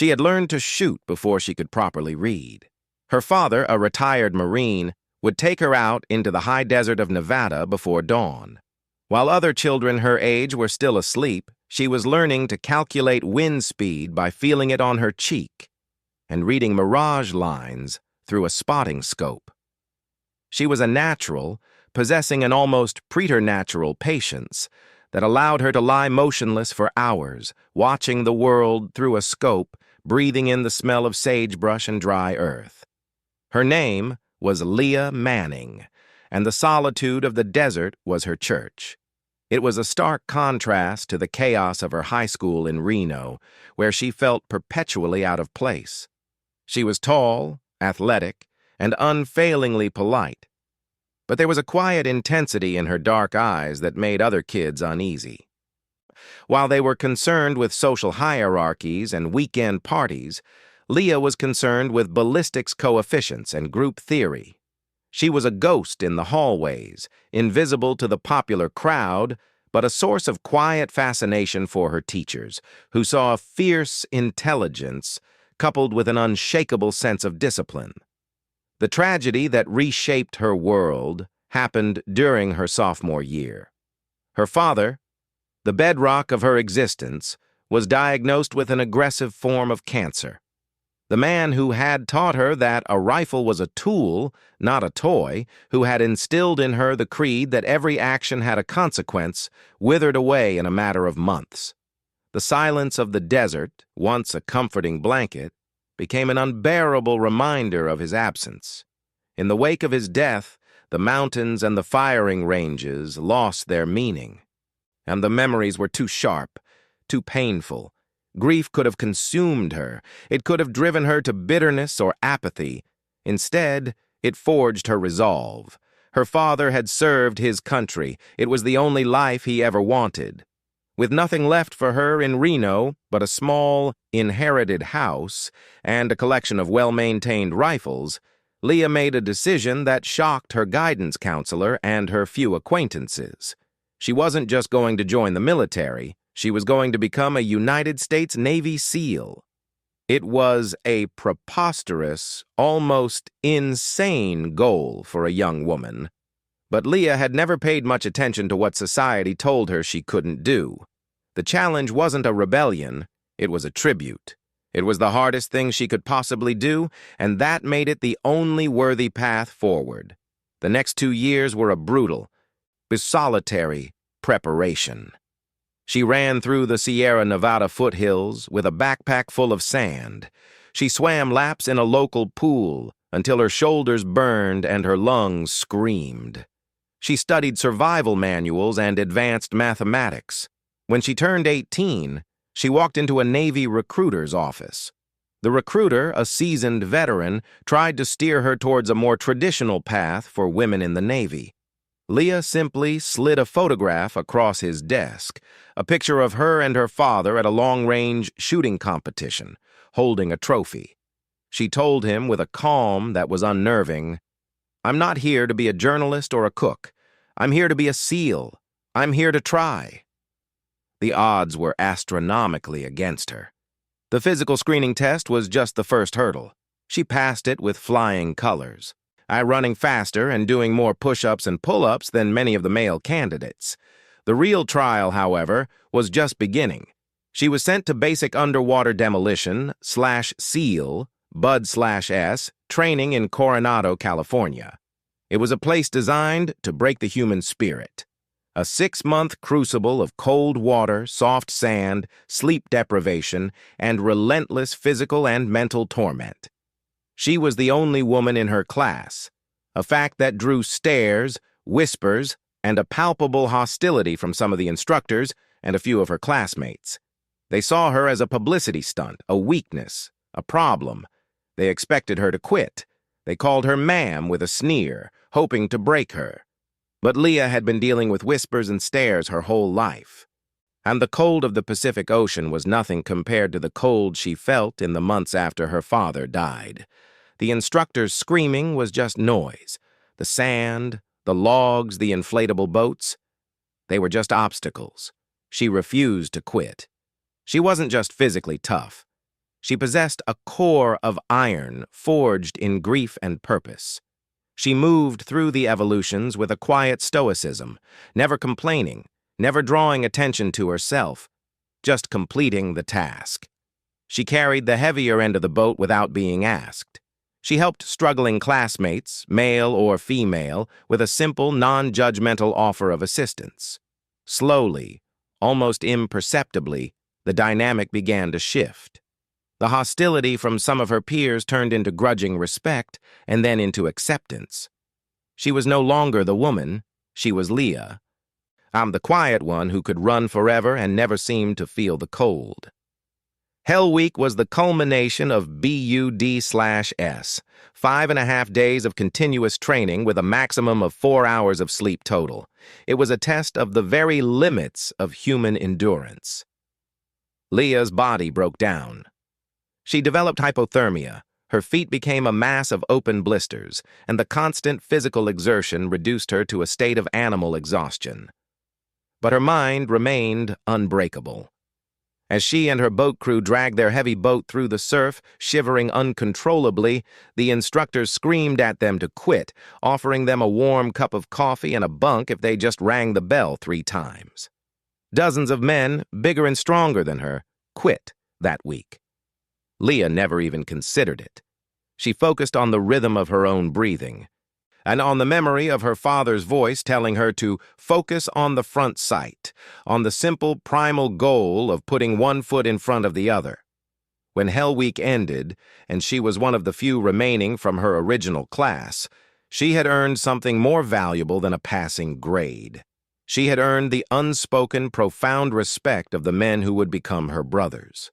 She had learned to shoot before she could properly read. Her father, a retired Marine, would take her out into the high desert of Nevada before dawn. While other children her age were still asleep, she was learning to calculate wind speed by feeling it on her cheek and reading mirage lines through a spotting scope. She was a natural, possessing an almost preternatural patience that allowed her to lie motionless for hours, watching the world through a scope, breathing in the smell of sagebrush and dry earth. Her name was Leah Manning, and the solitude of the desert was her church. It was a stark contrast to the chaos of her high school in Reno, where she felt perpetually out of place. She was tall, athletic, and unfailingly polite, but there was a quiet intensity in her dark eyes that made other kids uneasy. While they were concerned with social hierarchies and weekend parties, Leah was concerned with ballistics coefficients and group theory. She was a ghost in the hallways, invisible to the popular crowd, but a source of quiet fascination for her teachers, who saw a fierce intelligence coupled with an unshakable sense of discipline. The tragedy that reshaped her world happened during her sophomore year. Her father, the bedrock of her existence, was diagnosed with an aggressive form of cancer. The man who had taught her that a rifle was a tool, not a toy, who had instilled in her the creed that every action had a consequence, withered away in a matter of months. The silence of the desert, once a comforting blanket, became an unbearable reminder of his absence. In the wake of his death, the mountains and the firing ranges lost their meaning, and the memories were too sharp, too painful. Grief could have consumed her. It could have driven her to bitterness or apathy. Instead, it forged her resolve. Her father had served his country. It was the only life he ever wanted. With nothing left for her in Reno but a small, inherited house and a collection of well-maintained rifles, Leah made a decision that shocked her guidance counselor and her few acquaintances. She wasn't just going to join the military. She was going to become a United States Navy SEAL. It was a preposterous, almost insane goal for a young woman, but Leah had never paid much attention to what society told her she couldn't do. The challenge wasn't a rebellion, it was a tribute. It was the hardest thing she could possibly do, and that made it the only worthy path forward. The next 2 years were a brutal, solitary preparation. She ran through the Sierra Nevada foothills with a backpack full of sand. She swam laps in a local pool until her shoulders burned and her lungs screamed. She studied survival manuals and advanced mathematics. When she turned 18, she walked into a Navy recruiter's office. The recruiter, a seasoned veteran, tried to steer her towards a more traditional path for women in the Navy. Leah simply slid a photograph across his desk, a picture of her and her father at a long-range shooting competition, holding a trophy. She told him with a calm that was unnerving, "I'm not here to be a journalist or a cook. I'm here to be a SEAL. I'm here to try." The odds were astronomically against her. The physical screening test was just the first hurdle. She passed it with flying colors, running faster and doing more push-ups and pull-ups than many of the male candidates. The real trial, however, was just beginning. She was sent to basic underwater demolition /SEAL, BUD/S, training in Coronado, California. It was a place designed to break the human spirit. A 6-month crucible of cold water, soft sand, sleep deprivation, and relentless physical and mental torment. She was the only woman in her class, a fact that drew stares, whispers, and a palpable hostility from some of the instructors and a few of her classmates. They saw her as a publicity stunt, a weakness, a problem. They expected her to quit. They called her ma'am with a sneer, hoping to break her. But Leah had been dealing with whispers and stares her whole life. And the cold of the Pacific Ocean was nothing compared to the cold she felt in the months after her father died. The instructor's screaming was just noise. The sand, the logs, the inflatable boats, they were just obstacles. She refused to quit. She wasn't just physically tough. She possessed a core of iron forged in grief and purpose. She moved through the evolutions with a quiet stoicism, never complaining, never drawing attention to herself, just completing the task. She carried the heavier end of the boat without being asked. She helped struggling classmates, male or female, with a simple, non-judgmental offer of assistance. Slowly, almost imperceptibly, the dynamic began to shift. The hostility from some of her peers turned into grudging respect and then into acceptance. She was no longer the woman, she was Leah. I'm the quiet one who could run forever and never seemed to feel the cold. Hell Week was the culmination of BUD/S, 5.5 days of continuous training with a maximum of 4 hours of sleep total. It was a test of the very limits of human endurance. Leah's body broke down. She developed hypothermia, her feet became a mass of open blisters, and the constant physical exertion reduced her to a state of animal exhaustion. But her mind remained unbreakable. As she and her boat crew dragged their heavy boat through the surf, shivering uncontrollably, the instructors screamed at them to quit, offering them a warm cup of coffee and a bunk if they just rang the bell 3 times. Dozens of men, bigger and stronger than her, quit that week. Leah never even considered it. She focused on the rhythm of her own breathing, and on the memory of her father's voice telling her to focus on the front sight, on the simple primal goal of putting one foot in front of the other. When Hell Week ended, and she was one of the few remaining from her original class, she had earned something more valuable than a passing grade. She had earned the unspoken, profound respect of the men who would become her brothers.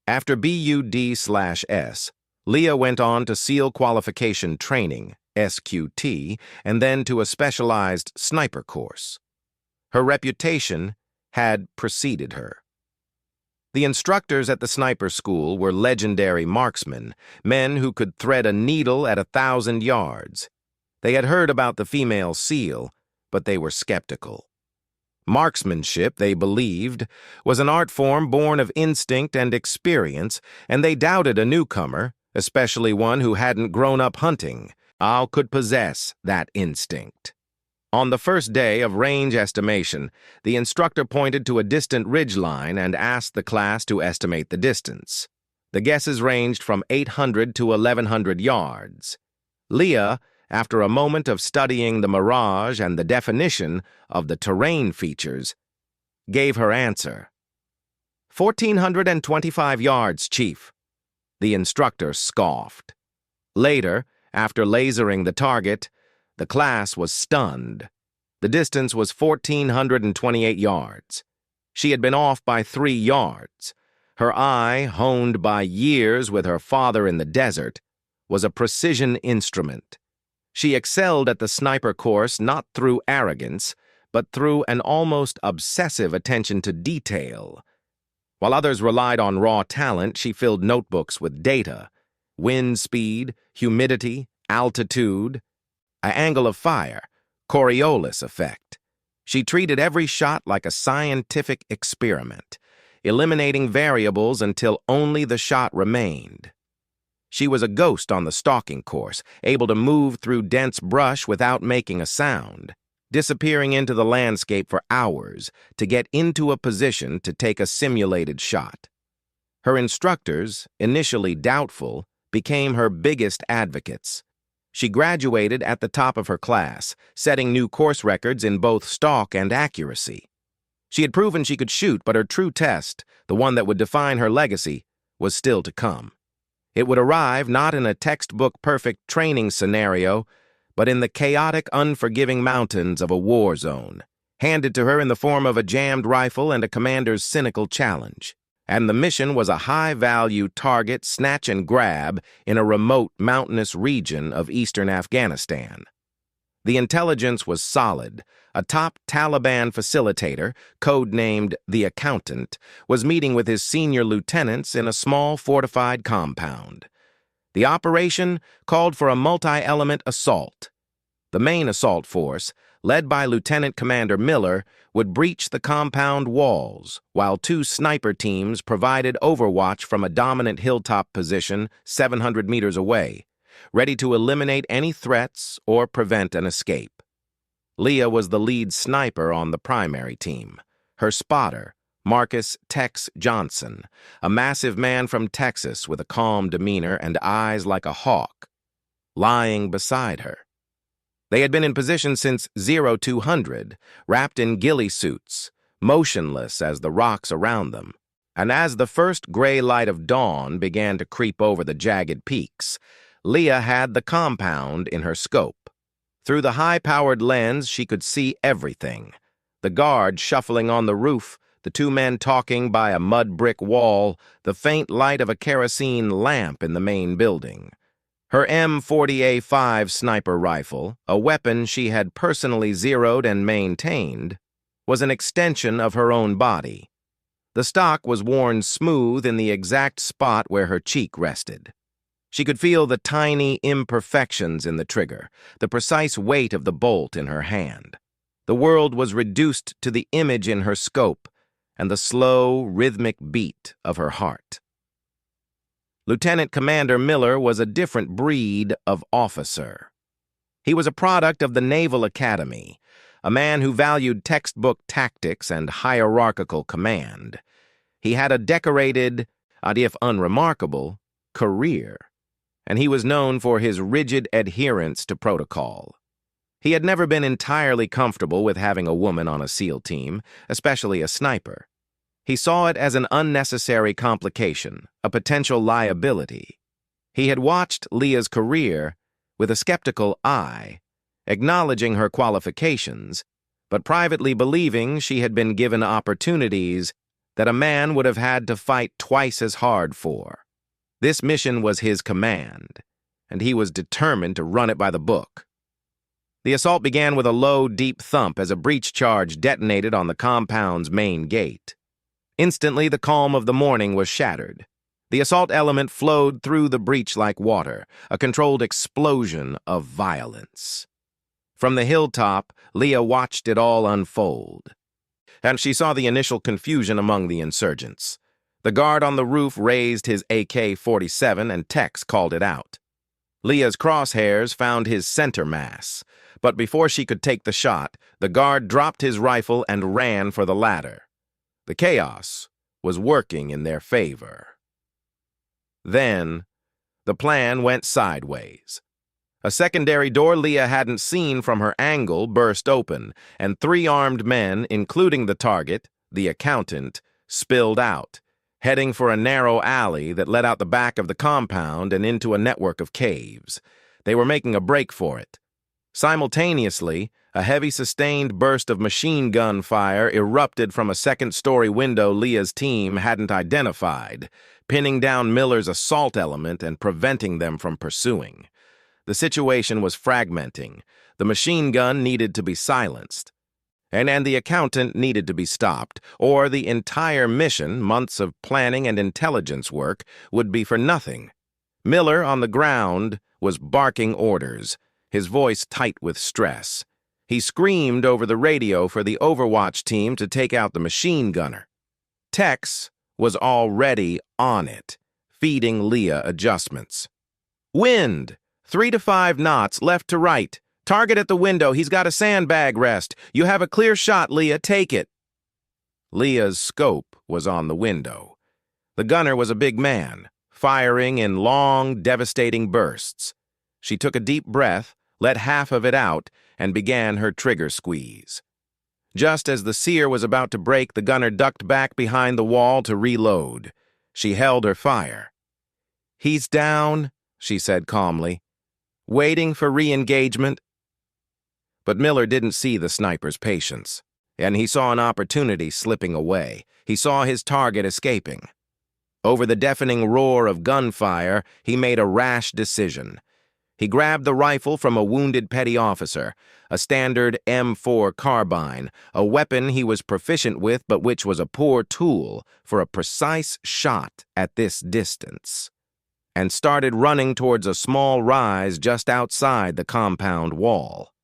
After BUD/S, Leah went on to SEAL Qualification Training, SQT, and then to a specialized sniper course. Her reputation had preceded her. The instructors at the sniper school were legendary marksmen, men who could thread a needle at 1,000 yards. They had heard about the female SEAL, but they were skeptical. Marksmanship, they believed, was an art form born of instinct and experience, and they doubted a newcomer, especially one who hadn't grown up hunting, could possess that instinct. On the first day of range estimation, the instructor pointed to a distant ridgeline and asked the class to estimate the distance. The guesses ranged from 800 to 1,100 yards. Leah, after a moment of studying the mirage and the definition of the terrain features, gave her answer. 1,425 yards, Chief. The instructor scoffed. Later, after lasering the target, the class was stunned. The distance was 1,428 yards. She had been off by 3 yards. Her eye, honed by years with her father in the desert, was a precision instrument. She excelled at the sniper course not through arrogance, but through an almost obsessive attention to detail. While others relied on raw talent, she filled notebooks with data: wind speed, humidity, altitude, angle of fire, Coriolis effect. She treated every shot like a scientific experiment, eliminating variables until only the shot remained. She was a ghost on the stalking course, able to move through dense brush without making a sound, disappearing into the landscape for hours to get into a position to take a simulated shot. Her instructors, initially doubtful, became her biggest advocates. She graduated at the top of her class, setting new course records in both stalk and accuracy. She had proven she could shoot, but her true test, the one that would define her legacy, was still to come. It would arrive not in a textbook-perfect training scenario, but in the chaotic, unforgiving mountains of a war zone, handed to her in the form of a jammed rifle and a commander's cynical challenge. And the mission was a high-value target snatch and grab in a remote, mountainous region of eastern Afghanistan. The intelligence was solid. A top Taliban facilitator, codenamed the Accountant, was meeting with his senior lieutenants in a small fortified compound. The operation called for a multi-element assault. The main assault force, led by Lieutenant Commander Miller, would breach the compound walls, while two sniper teams provided overwatch from a dominant hilltop position 700 meters away, ready to eliminate any threats or prevent an escape. Leah was the lead sniper on the primary team. Her spotter, Marcus "Tex" Johnson, a massive man from Texas with a calm demeanor and eyes like a hawk, lying beside her. They had been in position since 0200, wrapped in ghillie suits, motionless as the rocks around them. And as the first gray light of dawn began to creep over the jagged peaks, Leah had the compound in her scope. Through the high-powered lens, she could see everything. The guard shuffling on the roof, the two men talking by a mud-brick wall, the faint light of a kerosene lamp in the main building. Her M40A5 sniper rifle, a weapon she had personally zeroed and maintained, was an extension of her own body. The stock was worn smooth in the exact spot where her cheek rested. She could feel the tiny imperfections in the trigger, the precise weight of the bolt in her hand. The world was reduced to the image in her scope and the slow, rhythmic beat of her heart. Lieutenant Commander Miller was a different breed of officer. He was a product of the Naval Academy, a man who valued textbook tactics and hierarchical command. He had a decorated, if unremarkable, career, and he was known for his rigid adherence to protocol. He had never been entirely comfortable with having a woman on a SEAL team, especially a sniper. He saw it as an unnecessary complication, a potential liability. He had watched Leah's career with a skeptical eye, acknowledging her qualifications, but privately believing she had been given opportunities that a man would have had to fight twice as hard for. This mission was his command, and he was determined to run it by the book. The assault began with a low, deep thump as a breach charge detonated on the compound's main gate. Instantly, the calm of the morning was shattered. The assault element flowed through the breach like water, a controlled explosion of violence. From the hilltop, Leah watched it all unfold, and she saw the initial confusion among the insurgents. The guard on the roof raised his AK-47 and Tex called it out. Leah's crosshairs found his center mass, but before she could take the shot, the guard dropped his rifle and ran for the ladder. The chaos was working in their favor. Then, the plan went sideways. A secondary door Leah hadn't seen from her angle burst open, and three armed men, including the target, the accountant, spilled out, heading for a narrow alley that led out the back of the compound and into a network of caves. They were making a break for it. Simultaneously, a heavy sustained burst of machine gun fire erupted from a second-story window Leah's team hadn't identified, pinning down Miller's assault element and preventing them from pursuing. The situation was fragmenting. The machine gun needed to be silenced, and the accountant needed to be stopped, or the entire mission, months of planning and intelligence work, would be for nothing. Miller, on the ground, was barking orders, his voice tight with stress. He screamed over the radio for the Overwatch team to take out the machine gunner. Tex was already on it, feeding Leah adjustments. Wind, 3 to 5 knots, left to right. Target at the window, he's got a sandbag rest. You have a clear shot, Leah, take it. Leah's scope was on the window. The gunner was a big man, firing in long, devastating bursts. She took a deep breath, let half of it out, and began her trigger squeeze. Just as the sear was about to break, the gunner ducked back behind the wall to reload. She held her fire. "He's down," she said calmly, "waiting for re-engagement." But Miller didn't see the sniper's patience, and he saw an opportunity slipping away. He saw his target escaping. Over the deafening roar of gunfire, he made a rash decision. He grabbed the rifle from a wounded petty officer, a standard M4 carbine, a weapon he was proficient with but which was a poor tool for a precise shot at this distance, and started running towards a small rise just outside the compound wall.